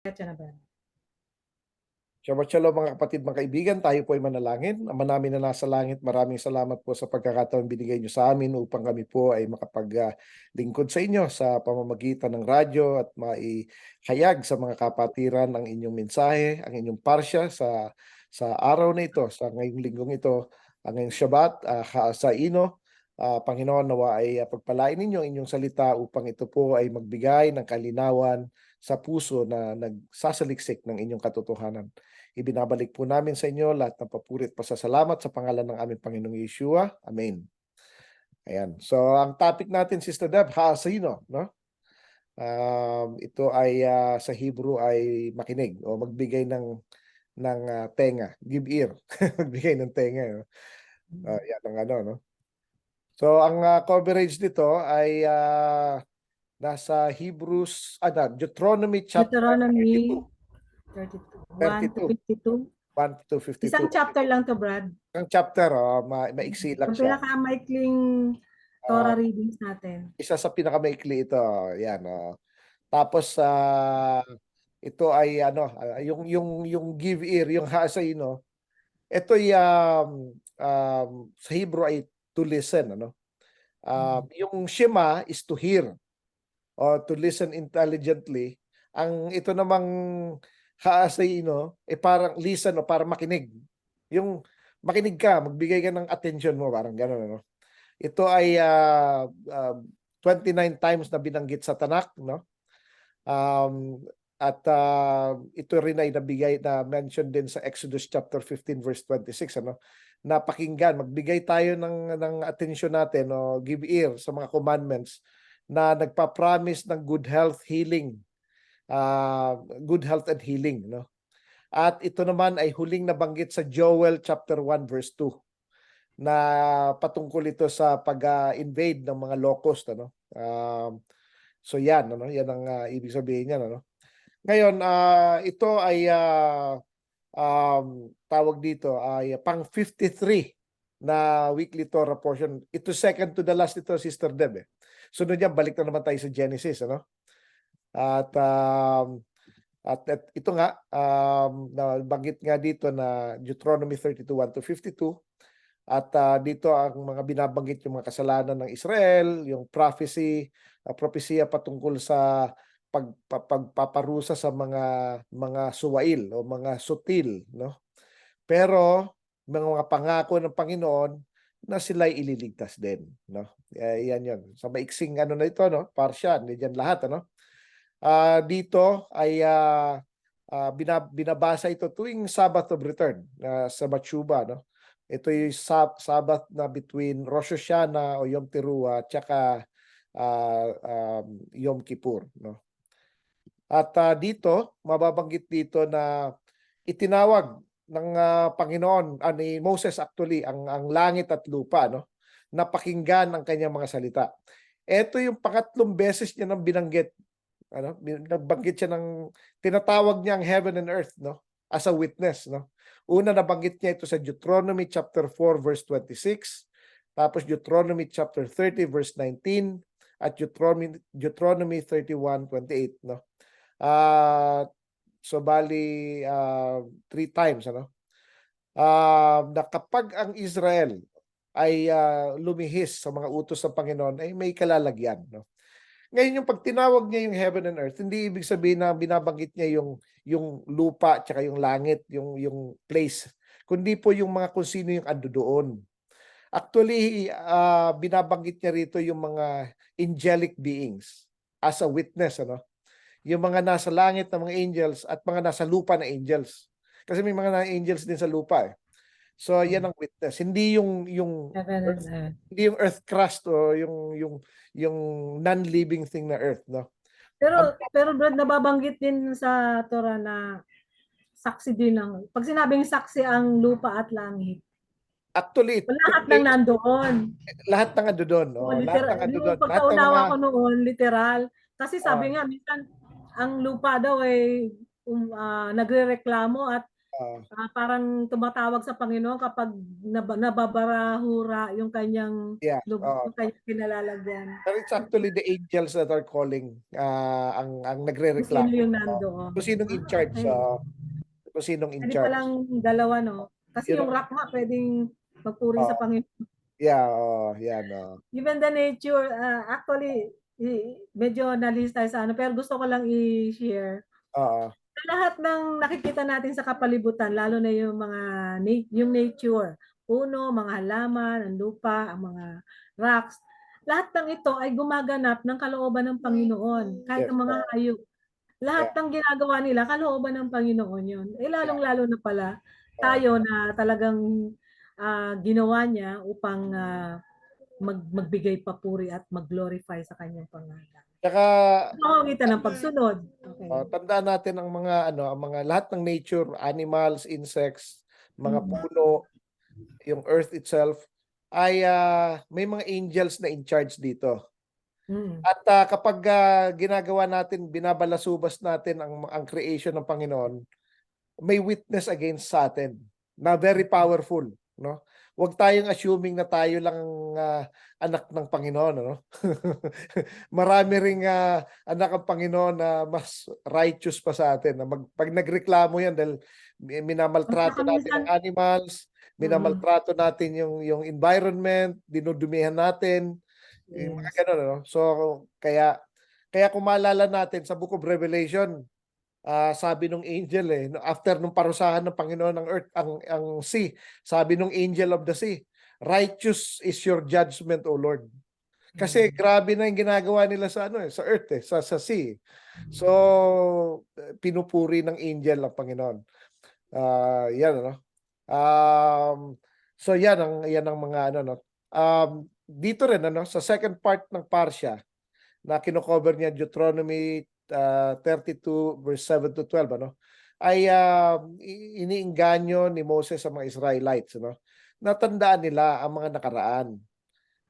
Shabbat shalom mga kapatid, mga kaibigan, tayo po ay manalangin. Ama namin na nasa langit, maraming salamat po sa pagkakataon binigay niyo sa amin upang kami po ay makapaglingkod sa inyo sa pamamagitan ng radyo at maihayag sa mga kapatiran ang inyong mensahe, ang inyong parsya sa araw na ito, sa ngayong linggong ito, ang ngayong Shabbat, sa ino. Panginoon, nawa ay pagpalain ninyo ang inyong salita upang ito po ay magbigay ng kalinawan sa puso na nagsasaliksik ng inyong katotohanan. Ibinabalik po namin sa inyo lahat ng papuri at pasasalamat sa pangalan ng aming Panginoong Yeshua. Amen. Ayan. So, ang topic natin, Sister Deb, haasino, no? Ito ay sa Hebrew ay makinig o magbigay ng tenga, give ear. Magbigay ng tenga. No? Yan ang ano, no? So, ang coverage nito ay nasa Hebrews, Deuteronomy chapter Deuteronomy 32. 1 to 52. 1 to 52. Isang chapter lang to, Brad. Ang chapter, maiksi lang Ang siya. pinakamaikling Torah readings natin. Isa sa pinakamaikli ito, yan. Tapos ito ay yung give ear, yung hasaino. Ito ay sa Hebrew ay to listen, ano? Yung shema is to hear or to listen intelligently. Ang ito namang hasaino parang listen o para makinig. Yung makinig ka, magbigay ka ng attention mo, parang gano'n, ano? Ito ay 29 times na binanggit sa Tanakh, no? Ito rin ay nabigay na mention din sa Exodus chapter 15 verse 26, ano? Napakinggan, magbigay tayo ng attention natin, no? Give ear sa mga commandments na nagpa-promise ng good health, healing, good health and healing, no? At ito naman ay huling nabanggit sa Joel chapter 1 verse 2 na patungkol ito sa pag-invade ng mga locust, ano. So yan, ano, yan ang ibig sabihin niyan, ano. Ngayon, ito ay tawag dito ay pang 53 na weekly Torah portion. Ito second to the last ito, Sister Deb. Sunod yan, balik na naman tayo sa Genesis, ano. At ito nga, nabanggit nga dito na Deuteronomy 32:1 to 52. At dito ang mga binabanggit yung mga kasalanan ng Israel, yung propesya patungkol sa pagpaparusa sa mga suwail o mga sutil, no? Pero mga pangako ng Panginoon na sila'y ililigtas din, no? Yan 'yon. Sa maiksing ano na ito, no? Parsya, diyan lahat, ano? Dito ay binabasa ito tuwing Sabbath of Return sa Matshuba, no? Ito yung Sabbath na between Rosh Hashanah o Yom Teruah at saka Yom Kippur, no? At dito mababanggit dito na itinawag ng Panginoon ni Moses actually ang langit at lupa, no? Na pakinggan ang kanyang mga salita. Ito yung pangatlong beses niya nang binanggit, ano? Nagbanggit siya ng tinatawag niya ang heaven and earth, no? As a witness, no? Una nabanggit niya ito sa Deuteronomy chapter 4 verse 26, tapos Deuteronomy chapter 30 verse 19 at Deuteronomy 31:28, no? So bali 3 times, ano? Na kapag ang Israel ay lumihis sa mga utos ng Panginoon ay may kalalagyan, no? Ngayon yung pag tinawag niya yung heaven and earth, hindi ibig sabihin na binabanggit niya yung lupa at yung langit, yung place, kundi po yung mga kung sino yung ando doon. Actually, binabanggit niya rito yung mga angelic beings as a witness, ano? Yung mga nasa langit na mga angels at mga nasa lupa na angels. Kasi may mga angels din sa lupa, eh. So yan ang witness. Hindi yung earth, hindi yung earth crust o yung non-living thing na earth, no? Pero Brad, nababanggit din sa Torah na saksi din ang pag sinabing saksi ang lupa at langit. Actually, Lahat ng nandoon. lahat ng ando doon, Oh, lahat ng ando doon. Yung pagkaunawa ko noon, literal. Kasi sabi nga minsan ang lupa daw ay nagrereklamo at parang tumatawag sa Panginoon kapag nababarahura yung kanyang Yeah. yung kanyang kinalalagyan. Pero it's actually the angels that are calling, ang Kung sino nagrereklamo. yung Oo. nandoon. Kung sinong in charge, Okay. kung sinong in Pwede charge. palang dalawa, no? Kasi Yun yung ang, rock nga pwedeng magpuri sa Panginoon. yeah, yan. Given the nature, actually, medyo nalis tayo sa ano, pero gusto ko lang i-share. Oo. Sa lahat ng nakikita natin sa kapalibutan, lalo na yung mga yung nature, puno, mga halaman, ang lupa, ang mga rocks, lahat ng ito ay gumaganap ng kalooban ng Panginoon. Kahit Yes. ang mga hayop, lahat Yeah. ng ginagawa nila, kalooban ng Panginoon yun. Eh Yeah. lalong-lalo na pala Oo. tayo na talagang ginawa niya upang magbigay papuri at mag-glorify sa kanyang pangalan. Tsaka Pamamagitan ng pagsunod. Okay. tandaan natin ang mga ang mga lahat ng nature, animals, insects, mga Mm. puno, yung earth itself ay may mga angels na in charge dito. Mm. At kapag ginagawa natin, binabalasubas natin ang creation ng Panginoon, may witness against sa atin na very powerful, no? Huwag tayong assuming na tayo lang ang anak ng Panginoon, no? Marami ring anak ng Panginoon na mas righteous pa sa atin. Na pag nagreklamo yan dahil At saka minamaltrato natin minsan, ang animals, mm, minamaltrato natin yung environment, dinudumihan natin, yung mga yes. ganun, no? So, kaya kung maalala natin sa Book of Revelation, sabi nung angel after nung parusahan ng Panginoon ng earth, ang sea, sabi nung angel of the sea, righteous is your judgment, O Lord. Kasi Mm. grabe na yung ginagawa nila sa sa earth sa sea. So, pinupuri ng angel ang Panginoon. Yan ano. Um, so yan ang mga no. Dito rin sa second part ng parsha na kino-cover niya Deuteronomy 32 verse 7 to 12 ay iniingganyo ni Moses sa mga Israelites natandaan nila ang mga nakaraan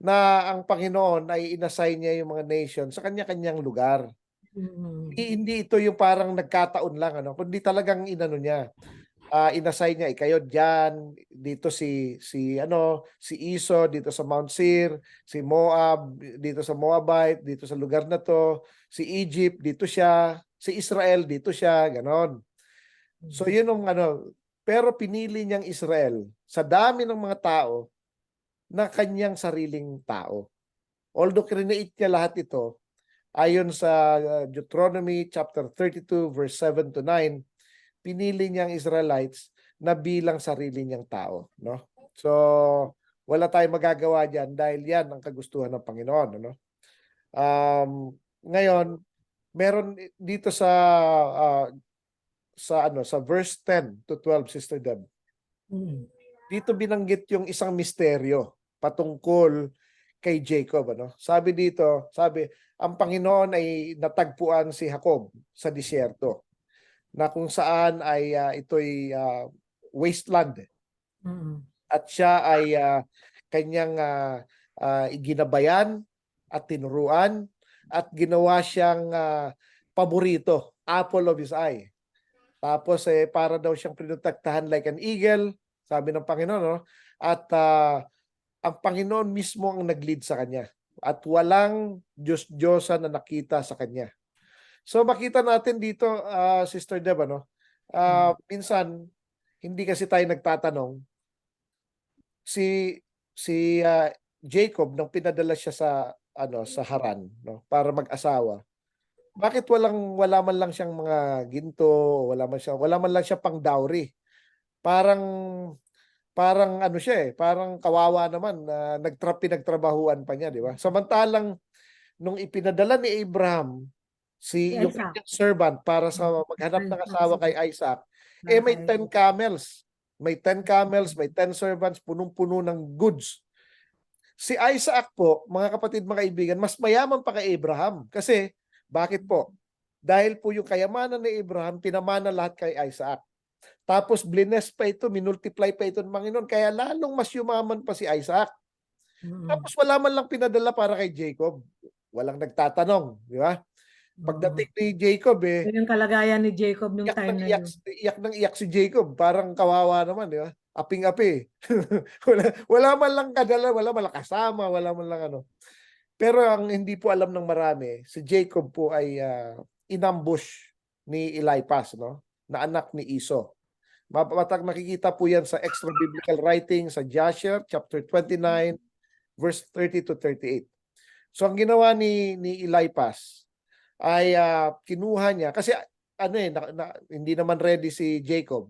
na ang Panginoon ay inassign niya yung mga nation sa kanya-kanyang lugar. Mm. Hindi ito yung parang nagkataon lang kundi talagang inano niya, inassign niya kayo diyan, dito si Iso dito sa Mount Seir, si Moab dito sa Moabite, dito sa lugar na to, si Egypt dito siya, si Israel dito siya, ganon. So yun ang pero pinili niyang Israel sa dami ng mga tao na kanyang sariling tao. Although create niya lahat ito, ayon sa Deuteronomy chapter 32 verse 7 to 9, pinili niyang Israelites na bilang sarili niyang tao, no? So, wala tayong magagawa diyan dahil 'yan ang kagustuhan ng Panginoon, ngayon, meron dito uh, sa verse 10 to 12, Sister Deb. Mm. Dito binanggit yung isang misteryo patungkol kay Jacob, Sabi dito, ang Panginoon ay natagpuan si Jacob sa disyerto na kung saan ay ito'y wasteland Mm. at siya ay kanyang iginabayan at tinuruan at ginawa siyang paborito, apple of his eye. Tapos para daw siyang pinotektahan like an eagle, sabi ng Panginoon, at ang Panginoon mismo ang nag-lead sa kanya at walang Diyos-Diyosan na nakita sa kanya. So makita natin dito, Sister Deb, minsan hindi kasi tayo nagtatanong, si Jacob nung pinadala siya sa Haran, para mag-asawa. Bakit wala man lang siyang mga ginto, wala man lang siya pang dowry. Parang parang siya parang kawawa naman na pinagtrabahuan pa niya, di ba? Samantalang nung ipinadala ni Abraham Si yung Isaac. kanyang servant para sa maghanap ng asawa kay Isaac, may 10 camels. May 10 camels, may 10 servants, punong-puno ng goods. Si Isaac po, mga kapatid, mga kaibigan, mas mayaman pa kay Abraham. Kasi, bakit po? Dahil po yung kayamanan ni Abraham, pinamana lahat kay Isaac. Tapos, blines pa ito, minultiply pa ito ng Panginoon. Kaya lalong mas yumaman pa si Isaac. Mm. Tapos, wala man lang pinadala para kay Jacob. Walang nagtatanong, di ba? Oo. Pagdating ni Jacob, Yun yung kalagayan ni Jacob nung iyak time ng na iyak, yun. iyak ng iyak si Jacob. Parang kawawa naman, di ba? Aping-api. Wala man lang kadala, wala man lang kasama, wala man lang ano. Pero ang hindi po alam ng marami, si Jacob po ay inambush ni Eliphaz, no? Na anak ni Iso. Makikita po yan sa extra biblical writing sa Joshua chapter 29 verse 30 to 38. So ang ginawa ni Eliphaz ay kinuha niya kasi ano hindi naman ready si Jacob.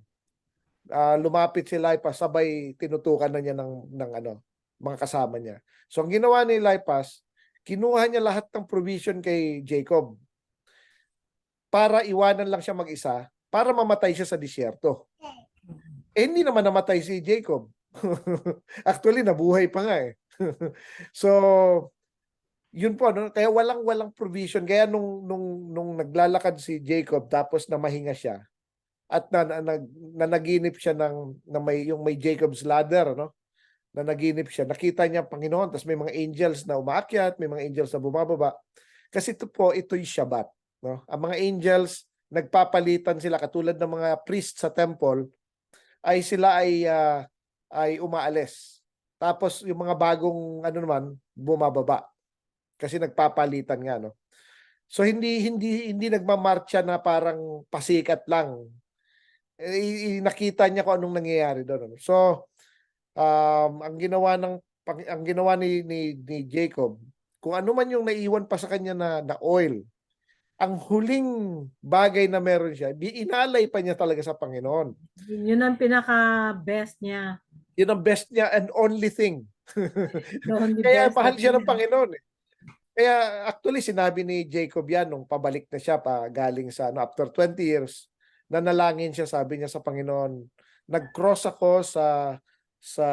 Lumapit si Eliphaz, sabay tinutukan na niya ng ano, mga kasama niya. So ang ginawa ni Eliphaz, kinuha niya lahat ng provision kay Jacob para iwanan lang siya mag-isa para mamatay siya sa disyerto. Hindi naman namatay si Jacob. Actually, nabuhay pa nga eh. So, yun po, no? Kaya walang provision. Kaya nung naglalakad si Jacob tapos na mahinga siya at naginip siya na may Jacob's ladder, no? Na naginip siya. Nakita niya ang Panginoon, tapos may mga angels na umaakyat, may mga angels na bumababa. Kasi ito'y Shabbat, no? Ang mga angels nagpapalitan sila katulad ng mga priest sa temple ay sila ay umaalis. Tapos yung mga bagong ano naman bumababa kasi nagpapalitan nga, no. So hindi nagmamarcha na parang pasikat lang. Nakita niya kung anong nangyayari doon, ano. So ang ginawa ni Jacob, kung ano man yung naiwan pa sa kanya na oil, ang huling bagay na meron siya, inalay pa niya talaga sa Panginoon. Yun ang pinaka-best niya. Yun ang best niya and only thing. The only Kaya best mahal that siya he ng has. Panginoon eh. Kaya actually sinabi ni Jacob yan nung pabalik na siya pa galing sa after 20 years, nanalangin siya, sabi niya sa Panginoon, nag-cross ako sa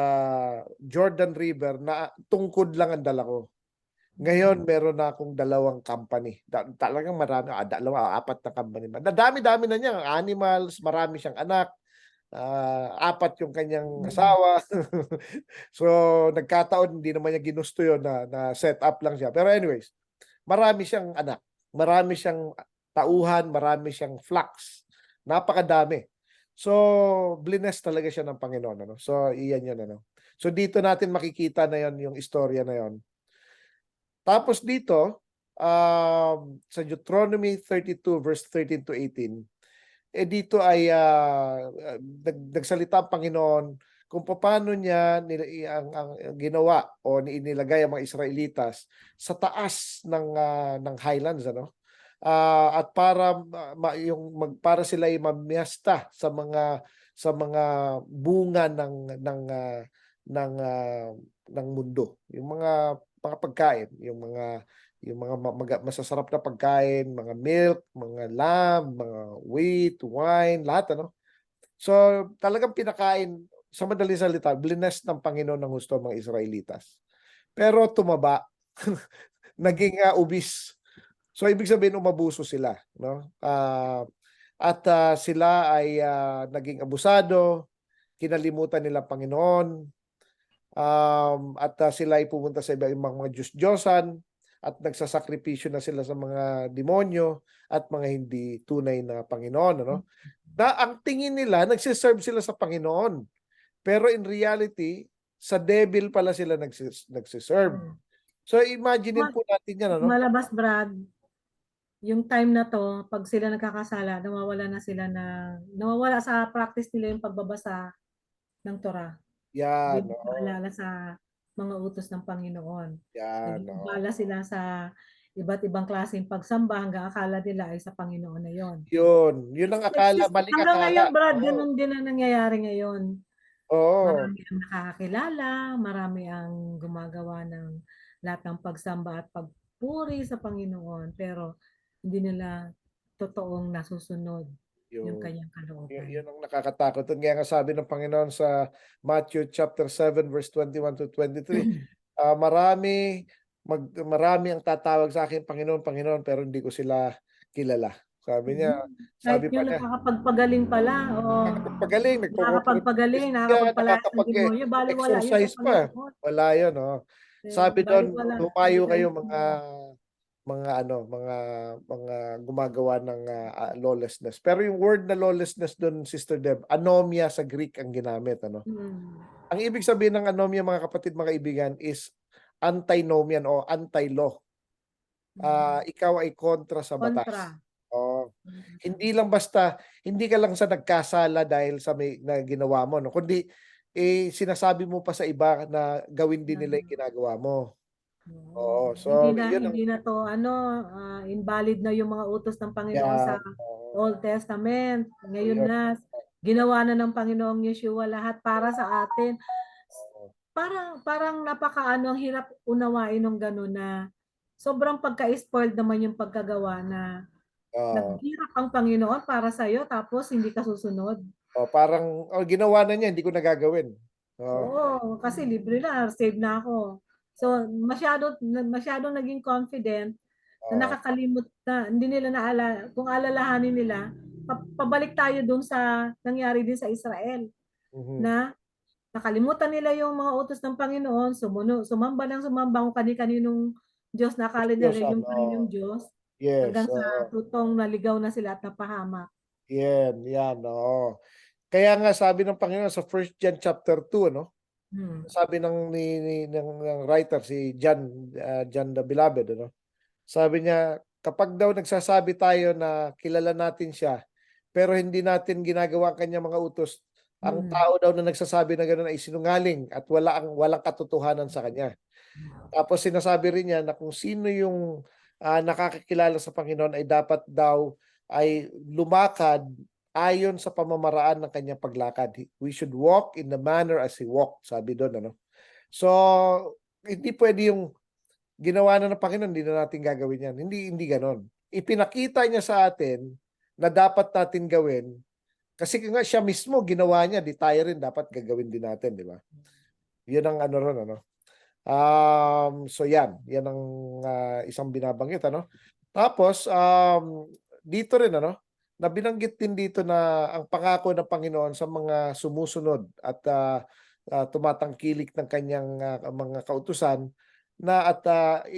Jordan River na tungkod lang ang dala ko. Ngayon meron na akong dalawang company. Talagang marami, dalawa, apat na company. Dami-dami na niya, animals, marami siyang anak. Apat yung kanyang asawa. So nagkataon hindi naman niya ginusto yun na set up lang siya. Pero anyways, marami siyang anak, marami siyang tauhan, marami siyang flocks. Napakadami. So blessed talaga siya ng Panginoon, ano. So iyan yun, ano. So dito natin makikita na yon yung istorya na yon. Tapos dito sa Deuteronomy 32 verse 13 to 18, dito ay nagsalita ang Panginoon kung paano niya ang ginawa o inilagay ang mga Israelitas sa taas ng highlands, ano. At para sila ay mamiesta sa mga bunga ng mundo, yung mga pagkain, yung mga masasarap na pagkain, mga milk, mga lamb, mga wheat, wine, lahat, ano. So talagang pinakain, sa madaling salita, blines ng Panginoon ng husto ang mga Israelitas. Pero tumaba, naging obese. So ibig sabihin umabuso sila, no? At sila ay naging abusado, kinalimutan nila ang Panginoon, at sila ay pumunta sa ibang mga Diyos-Diyosan at nagsasakripisyo na sila sa mga demonyo at mga hindi tunay na Panginoon, ano? Na ang tingin nila, nagsiserve sila sa Panginoon. Pero in reality, sa devil pala sila nagsiserve. So imaginein po natin yan, ano? Malabas, Brad, yung time na to, pag sila nagkakasala, nawawala sa practice nila yung pagbabasa ng Torah. Yan, Hindi no? maalala sa mga utos ng Panginoon. Yan, no? Nag-iibala sila sa iba't ibang klaseng pagsamba hanggang akala nila ay sa Panginoon na yon. Yun ang akala, maling Hanggang akala. ngayon, Brad, Oo. ganun din ang nangyayari ngayon. Oo. Marami ang nakakakilala, marami ang gumagawa ng lahat ng pagsamba at pagpuri sa Panginoon, pero hindi nila totoong nasusunod yung Yun. kanyang kalooban. Yun ang nakakatakot. Kaya nga sabi ng Panginoon sa Matthew chapter 7 verse 21 to 23, marami ang tatawag sa akin Panginoon, Panginoon, pero hindi ko sila kilala. Sabi niya, Kahit sabi pa yung niya, nakakapagpagaling pala, o nakakapagaling, nakakapagpagaling, nagpo-prophet nakakapagpala ng demonyo, baliwala yun sa exercise pa. Panginoon. Wala yun, oh. Eh, Sabi doon, baliwala, hindi humayo tayo kayo mga mga gumagawa ng lawlessness. Pero yung word na lawlessness doon, Sister Deb, anomia sa Greek ang ginamit, ano. Mm. Ang ibig sabihin ng anomia, mga kapatid, mga kaibigan, is antinomian o anti-law. Ikaw ay kontra sa Kontra. batas. Oo. Mm. Hindi lang basta, hindi ka lang sa nagkasala dahil sa may na ginawa mo, no, kundi sinasabi mo pa sa iba na gawin din nila yung ginagawa mo. Oo, Hindi so na yun ang hindi na 'to ano, invalid na yung mga utos ng Panginoon sa yan, oo, Old Testament. Ngayon yun, na ginawa na ng Panginoong Yeshua lahat para sa atin. oo. Parang parang napakaano, ang hirap unawain ng gano'n na sobrang pagka-spoiled naman yung pagkagawa na Oo. naghirap ang Panginoon para sa'yo tapos hindi ka susunod. Parang, ginawa na niya, hindi ko na gagawin. Oo, Oo, kasi libre na, save na ako. So, masyadong naging confident na oo, nakakalimot na, hindi nila kung alalahanin nila, pabalik tayo dun sa nangyari din sa Israel mhm. na nakalimutan nila yung mga utos ng Panginoon, sumamba ng sumamba kung kani-kaninong Diyos na akala nila Diyosan, yung pa rin yung Diyos, yes, hanggang sa oo. tutong naligaw na sila at napahamak. Yan, oo. Kaya nga sabi ng Panginoon sa 1 John chapter 2, ano, Hmm. sabi ng writer si John, John the Beloved, ano, sabi niya, kapag daw nagsasabi tayo na kilala natin siya, pero hindi natin ginagawa ang kanyang mga utos, ang Mm. tao daw na nagsasabi na gano'n ay sinungaling at walang katotohanan sa kanya. Tapos sinasabi rin niya na kung sino yung nakakakilala sa Panginoon ay dapat daw ay lumakad ayon sa pamamaraan ng kanyang paglakad. We should walk in the manner as he walked, sabi doon, ano. So, hindi puwede yung ginawa na ng Panginoon, hindi na natin gagawin 'yan. Hindi hindi gano'n. Ipinakita niya sa atin na dapat natin gawin kasi nga siya mismo ginawa niya, 'di tayo rin dapat gagawin din natin, 'di ba? 'Yun ang ano ro'n, ano. So 'yan ang, isang binabanggit, ano. Tapos, dito rin, ano, na binanggit din dito na ang pangako ng Panginoon sa mga sumusunod at, tumatangkilik ng kanyang, mga kautusan na at,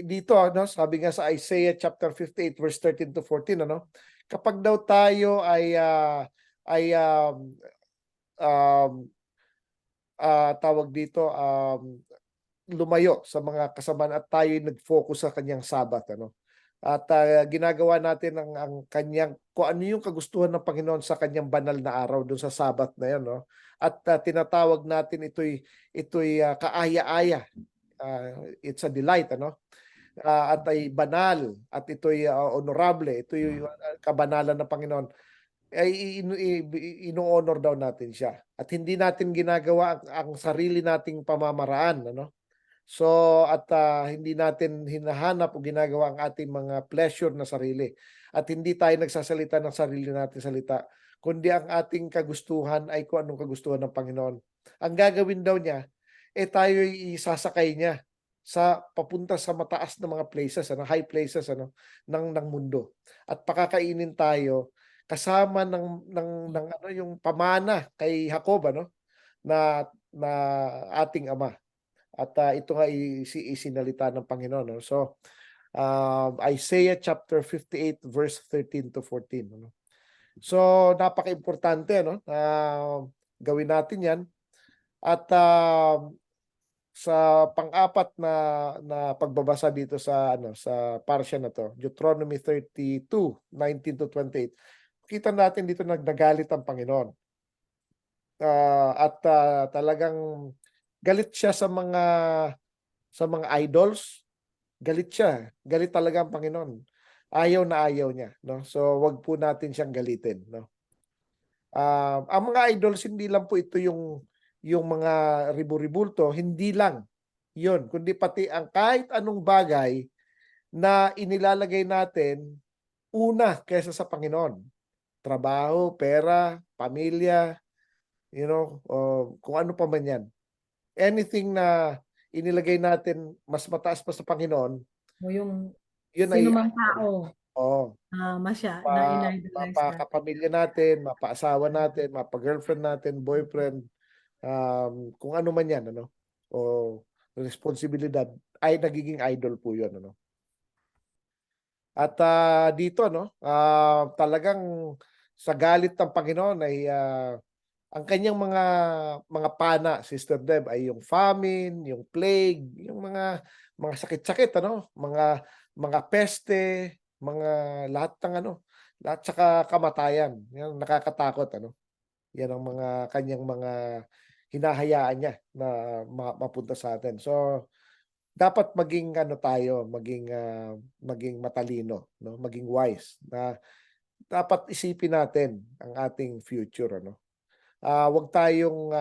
dito, ano, sabi nga sa Isaiah chapter 58 verse 13 to 14, ano, kapag daw tayo ay, um, tawag dito, lumayo sa mga kasamaan at tayo'y nag-focus sa kanyang Sabbath, ano. At, ginagawa natin ang kanyang kung ano yung kagustuhan ng Panginoon sa kanyang banal na araw dun sa Sabbath na yun, 'no. At, tinatawag natin ito'y, kaaya-aya, it's a delight, ano, at ay banal at ito'y, honorable, ito'y, kabanalan ng Panginoon. Ay ino-honor daw natin siya at hindi natin ginagawa ang sarili nating pamamaraan, ano. So at, hindi natin hinahanap o ginagawa ang ating mga pleasure na sarili at hindi tayo nagsasalita ng sarili nating salita, kundi ang ating kagustuhan ay kung anong kagustuhan ng Panginoon. Ang gagawin daw niya, tayo'y isasakay niya sa papunta sa mataas na mga places, ano, high places, ano, ng mundo at pakakainin tayo kasama ng ano, yung pamana kay Jacob, ano, na na ating ama. At, ito nga isinalita ng Panginoon, 'no. So, Isaiah chapter 58 verse 13 to 14, ano. So, napakaimportante, ano, na gawin natin 'yan at, sa pang-apat na pagbabasa dito sa ano, sa parsya na 'to, Deuteronomy 32:19 to 28, kita natin dito nagalit ang Panginoon. At, talagang galit siya sa mga idols. Galit siya, galit talaga ang Panginoon. Ayaw na ayaw niya, 'no. So, 'wag po natin siyang galitin, 'no. Ang mga idols hindi lang po ito yung mga ribu-rebulto, hindi lang 'yun, kundi pati ang kahit anong bagay na inilalagay natin una kaysa sa Panginoon. Trabaho, pera, pamilya, o kung ano pa man 'yan. Anything na inilagay natin mas mataas pa sa Panginoon, O yung 'yun sino ay mang idol. tao Oo. na in-idolize natin. Mapakapamilya natin, mapaasawa natin, mapa-girlfriend natin, boyfriend, kung ano man 'yan, ano, o responsibilidad ay nagiging idol po 'yun, ano. At dito no, talagang sa galit ng Panginoon ay ang kanyang mga pana, Sister Deb, ay yung famine, yung plague, yung mga sakit-sakit ano, mga peste, mga lahat ng ano, lahat saka kamatayan. Yan nakakatakot ano. Yan ang mga kanyang mga hinahayaan niya na mapunta sa atin. So dapat maging ano tayo, maging matalino, no? Maging wise na dapat isipin natin ang ating future ano. Wag tayong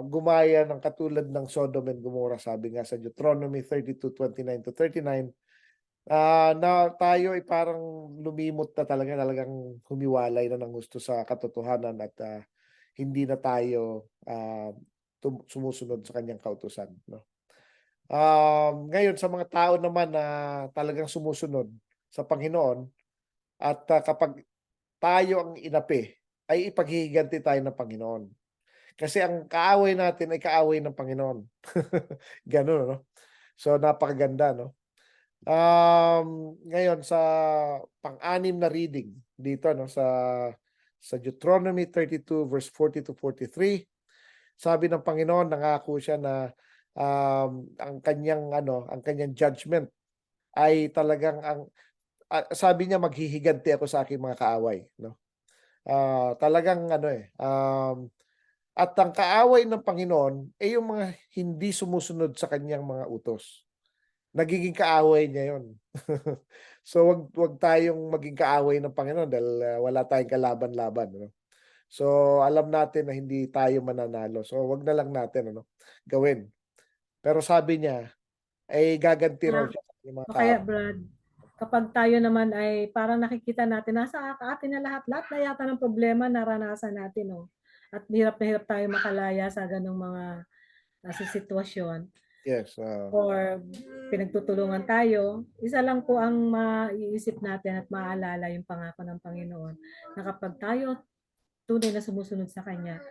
gumaya ng katulad ng Sodom and Gomorrah, sabi nga sa Deuteronomy 32:29-39, na tayo ay parang lumimot na talagang humiwalay na ng gusto sa katotohanan at hindi na tayo sumusunod sa kanyang kautusan, no? Ngayon sa mga tao naman na talagang sumusunod sa Panginoon at kapag tayo ang inapi, ay ipaghihiganti tayo ng Panginoon. Kasi ang kaaway natin ay kaaway ng Panginoon. Gano'n 'no? So, napakaganda 'no? Ngayon sa pang-anim na reading dito 'no, sa Deuteronomy 32 verse 40-43, sabi ng Panginoon, nangako siya na, ang kanyang judgment ay talagang sabi niya, "Maghihiganti ako sa aking mga kaaway," 'no? Talagang ano, at ang kaaway ng Panginoon, yung mga hindi sumusunod sa kanyang mga utos. Nagiging kaaway niya 'yon. So, wag tayong maging kaaway ng Panginoon dahil, wala tayong kalaban-laban, ano. So, alam natin na hindi tayo mananalo. So, wag na lang natin ano, gawin. Pero sabi niya, gaganti raw Na siya sa kanyang mga o kaya Brad, kapag tayo naman ay parang nakikita natin nasa atin na lahat, lahat na yata ng problema naranasan natin, oh. At hirap na hirap tayo makalaya sa ganung mga sitwasyon yes, or pinagtutulungan tayo. Isa lang po ang maiisip natin at maalala yung pangako ng Panginoon na kapag tayo tunay na sumusunod sa Kanya,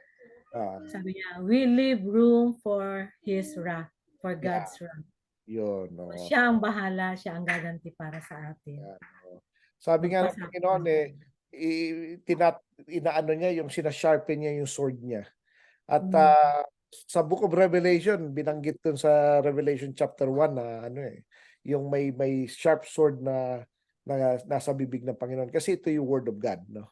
ah, sabi niya, we leave room for His wrath, for yeah, God's wrath. 'yun, oo. Siya ang bahala, siya ang gaganti para sa atin. Yan, oo. Sabi nga ng Magpasakop Panginoon, lang tayo. i inaano niya yung niya yung sword niya. At, Hmm, sa Book of Revelation binanggit dun sa Revelation chapter 1 na ano, yung may sharp sword na nasa bibig ng Panginoon kasi ito yung word of God 'no.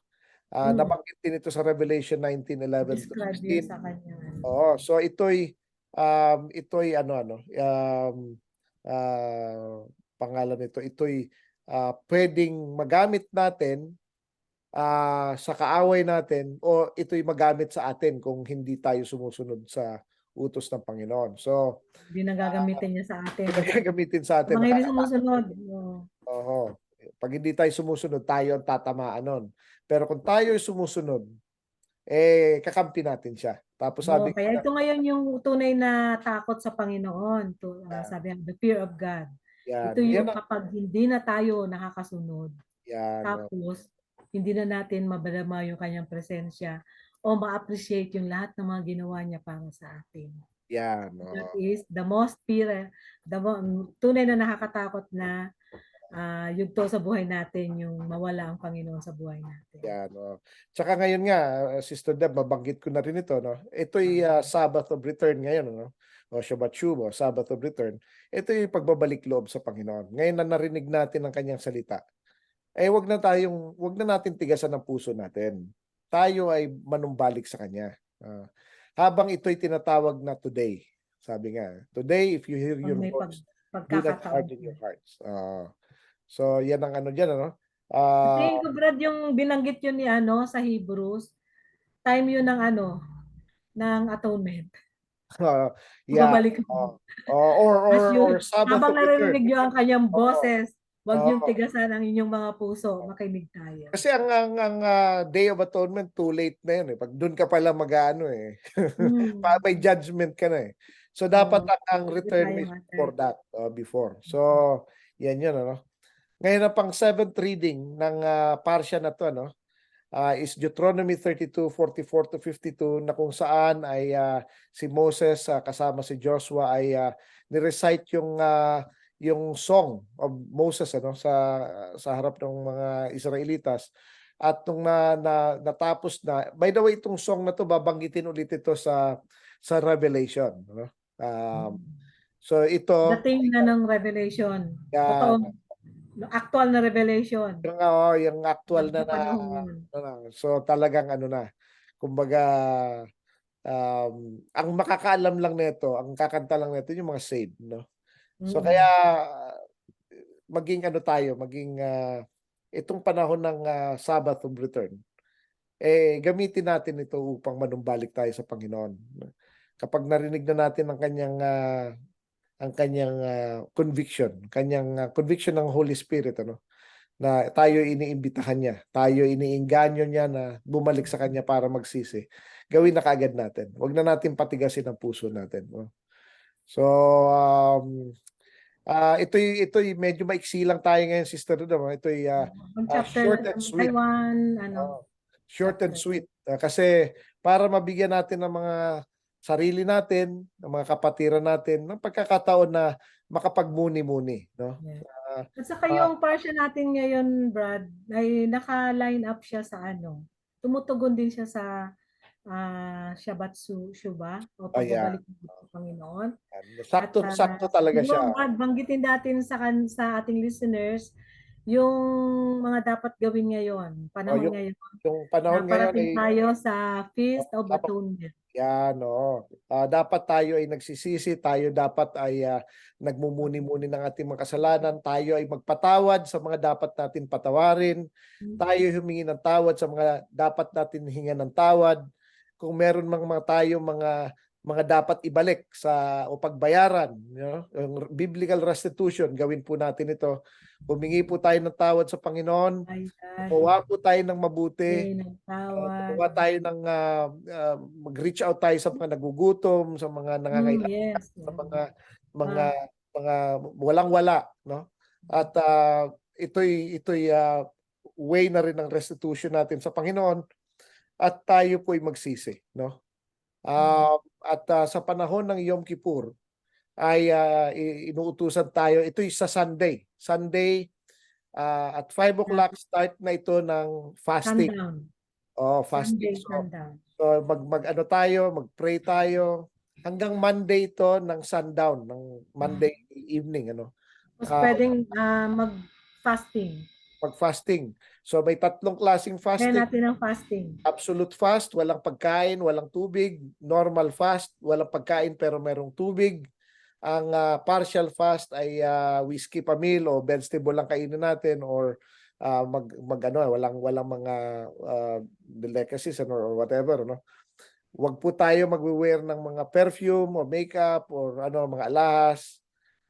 hmm. Nabanggit din ito sa Revelation 19:11 to Describe yun 16. sa kanya. Oo, so ito'y ano, ah, pangalan nito, ito'y, puwedeng magamit natin, sa kaaway natin o ito'y magamit sa atin kung hindi tayo sumusunod sa utos ng Panginoon. So, Hindi na gagamitin niya sa atin. yun ang gagamitin sa Sa atin, mga hindi sumusunod, oo. oo. 'Pag hindi tayo sumusunod, tayo ang tatamaan nun. Pero kung tayo'y sumusunod, kakampi natin siya. Tapos Oo, sabi kaya ito ngayon yung tunay na takot sa Panginoon. nga Sabi the fear of God. yan, Ito yan yung ang kapag hindi na tayo nakakasunod, yan, tapos hindi na natin madarama yung kanyang presensya o ma-appreciate yung lahat ng mga ginawa niya para sa atin. yan, That oo. is the most fear, tunay na nakakatakot na yugto sa buhay natin yung mawala ang Panginoon sa buhay natin. Yan, oo. Tsaka ngayon nga, Sister Deb, mabanggit ko na rin ito 'no, ito'y, Sabbath of Return ngayon ano, o Shabbat Shubo, Sabbath of Return. Ito yung pagbabalik loob sa Panginoon. Ngayon na narinig natin ang kanyang salita, wag na natin tigasan ang puso natin. Tayo ay manumbalik sa kanya. Habang ito'y tinatawag na today, sabi nga, "Today if you hear Pag your may voice, do not pagkakataon. harden your hearts." So yan ang ano diyan ano, Sa ah, tingin ko Brad yung binanggit yun ni sa Hebrews, time yun ng ng atonement. Oo, yeah, Babalik mo. oo. Or Sabbath Habang of Return. naririnig niyo ang kanyang Oo, boses, wag niyong oo. tigasan ang inyong mga puso, makinig tayo. Kasi ang Day of Atonement too late na yun, 'pag dun ka pala mag-aano, may Hmm, judgment ka na, eh. So dapat oo, ang hindi return mo tayo is before ma-hurt. that, before. So yan yun ano. Ngayon ang pang seventh reading ng, parsya na 'to ano, is Deuteronomy 32:44-52 na kung saan ay, si Moses, kasama si Joshua ay, ni-recite yung song of Moses ano sa harap ng mga Israelitas. At nung natapos na, by the way, itong song na to babanggitin ulit ito sa Revelation, no? So ito, Dating na ng revelation. yan, Totoong actual na revelation. yung actual na Sa panahon yun. so talagang ano na, kumbaga, ang makakaalam lang nito, ang kakanta lang nito yung mga saved, no? So kaya Mm. maging ano tayo, maging itong panahon ng Sabbath of Return, gamitin natin ito upang manumbalik tayo sa Panginoon. Kapag narinig na natin ang kanyang conviction ng Holy Spirit, ano, na tayo iniimbitahan niya, tayo iniengganyo niya na bumalik sa kanya para magsisi. Gawin na kaagad natin. Huwag na natin patigasin ang puso natin, no? So, ito'y medyo maiksi lang tayo ngayon, Sister Ruda, no? Ito'y Ang chapter short lang and naman, sweet. Taiwan, Oo, short and chapter. sweet. Kasi para mabigyan natin ng mga sarili natin, ng mga kapatiran natin, ng pagkakataon na makapagmuni-muni, no? Yeah. Ah, At saka ah, yung parsha natin ngayon, Brad, ay naka-line up siya sa tumutugon din siya sa Shabbat Shubah o ayan. pagbabalik ng Panginoon. At Sakto-sakto talaga siya. siguro, Brad, banggitin natin sa ating listeners yung mga dapat gawin ngayon, O, panahon ngayon, yung na panahon ngayon parating ay tayo sa Feast of dapat Atonement. yan, oo. Dapat tayo ay nagsisisi, tayo dapat ay nagmumuni-muni ng ating mga kasalanan, tayo ay magpatawad sa mga dapat natin patawarin, tayo humingi ng tawad sa mga dapat natin hingan ng tawad. Kung meron mga tayo mga dapat ibalik o pagbayaran, yung biblical restitution, gawin po natin ito. Humingi po tayo ng tawad sa Panginoon, Ayan, gumawa po tayo ng mabuti, ng tawad. gumawa tayo ng mag-reach out tayo sa mga nagugutom, sa mga nangangailangan, Yes. sa mga Ah, mga walang-wala, no? At ito'y way na rin ng restitution natin sa Panginoon at tayo po'y magsisi, no? At sa panahon ng Yom Kippur ay inuutusan tayo, ito'y sa Sunday. Sunday at 5 o'clock start na ito ng fasting. sundown. Oh, fasting. Sunday So, sundown. mag-ano tayo, mag-pray tayo hanggang Monday to ng sundown, ng Monday evening, ano. Tapos Ah, pwedeng mag-fasting. Pag-fasting. So may tatlong klaseng Kaya fasting: natin ang fasting. absolute fast, walang pagkain, walang tubig; normal fast, walang pagkain pero merong tubig; ang partial fast ay we skip a meal o vegetable lang kainin natin, or walang mga delicacies or whatever, no. Huwag po tayo magwe-wear ng mga perfume o makeup or mga alahas.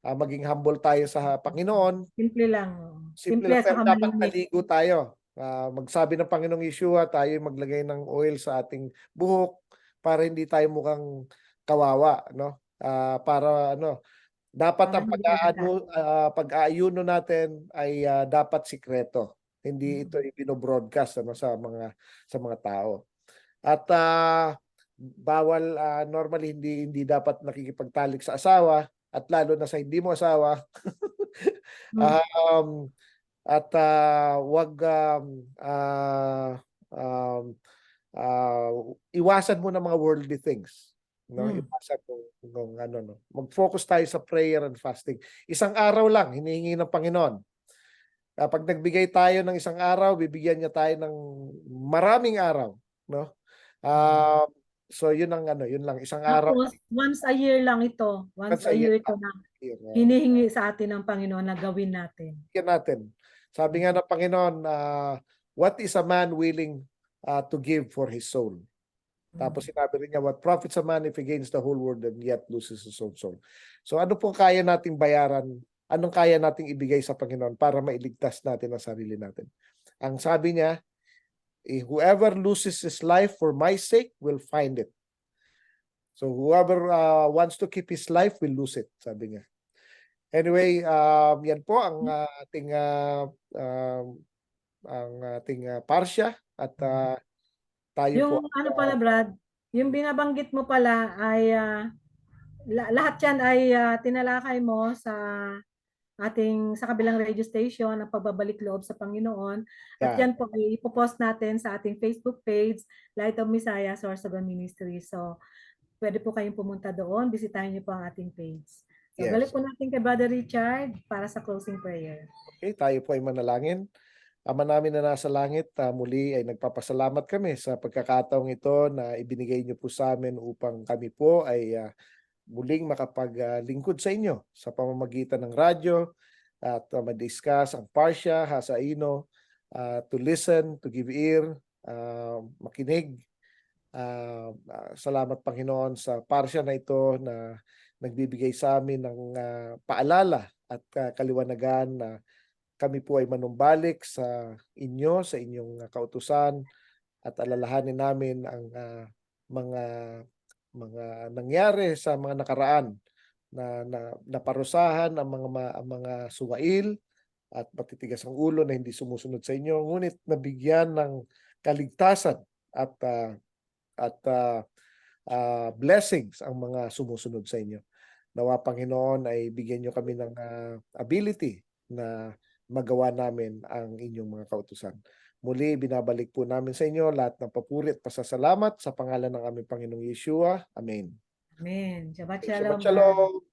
Maging humble tayo sa Panginoon. Simple lang. Simple Simple lang, sa pero dapat malinis. naligo tayo. Magsabi ng Panginoong Yeshua, tayo maglagay ng oil sa ating buhok para hindi tayo mukhang kawawa, no? Para dapat Para ang hindi halata. pag-aayuno natin ay dapat sikreto. Hindi ito ibino-broadcast sa mga tao. At bawal, normally hindi dapat nakikipagtalik sa asawa, at lalo na sa hindi mo asawa. Hmm. At wag iwasan mo ng mga worldly things, no? Hmm. Iwasan mo nung no. Mag-focus tayo sa prayer and fasting. Isang araw lang hinihingi ng Panginoon. Kapag nagbigay tayo ng isang araw, bibigyan niya tayo ng maraming araw, no? So yun lang, isang araw Tapos, once a year lang ito. Once sa a year. year ito na hinihingi sa atin ng Panginoon na gawin natin. Bigyan natin. Sabi nga ng Panginoon, what is a man willing to give for his soul? Tapos sinabi rin niya, what profits a man if he gains the whole world and yet loses his own soul? So ano pong kaya nating bayaran? Anong kaya nating ibigay sa Panginoon para mailigtas natin ang sarili natin? Ang sabi niya, whoever loses his life for my sake will find it. So whoever wants to keep his life will lose it, sabi niya. Anyway, yan po ang ating parsya, at tayo po. Yung pala, Brad, yung binabanggit mo pala ay lahat yan ay tinalakay mo sa sa kabilang radio station ang pagbabalik loob sa Panginoon. At Yan. yan po ay ipopost natin sa ating Facebook page, Light of Messiah Sorsogon Ministry. So, pwede po kayong pumunta doon, bisitahin niyo po ang ating page. So, balik Yes. po natin kay Brother Richard para sa closing prayer. Okay, tayo po ay manalangin. Ama namin na nasa langit, muli ay nagpapasalamat kami sa pagkakataong ito na ibinigay niyo po sa amin upang kami po ay muling makapaglingkod sa inyo sa pamamagitan ng radyo at madiscuss ang parsya, hasaino, to listen, to give ear, makinig. Salamat Panginoon sa parsya na ito na nagbibigay sa amin ng paalala at kaliwanagan na kami po ay manumbalik sa inyo, sa inyong kautusan at alalahanin namin ang mga nangyari sa mga nakaraan na naparusahan ang mga suwail at matitigas ang ulo na hindi sumusunod sa inyo, ngunit nabigyan ng kaligtasan at blessings ang mga sumusunod sa inyo. Nawa Panginoon ay bigyan niyo kami ng ability na magawa namin ang inyong mga kautusan. Muli, binabalik po namin sa inyo lahat ng papuri at pasasalamat sa pangalan ng aming Panginoong Yeshua. Amen. Amen. Shabbat Shabbat Shalom, brother. Shalom.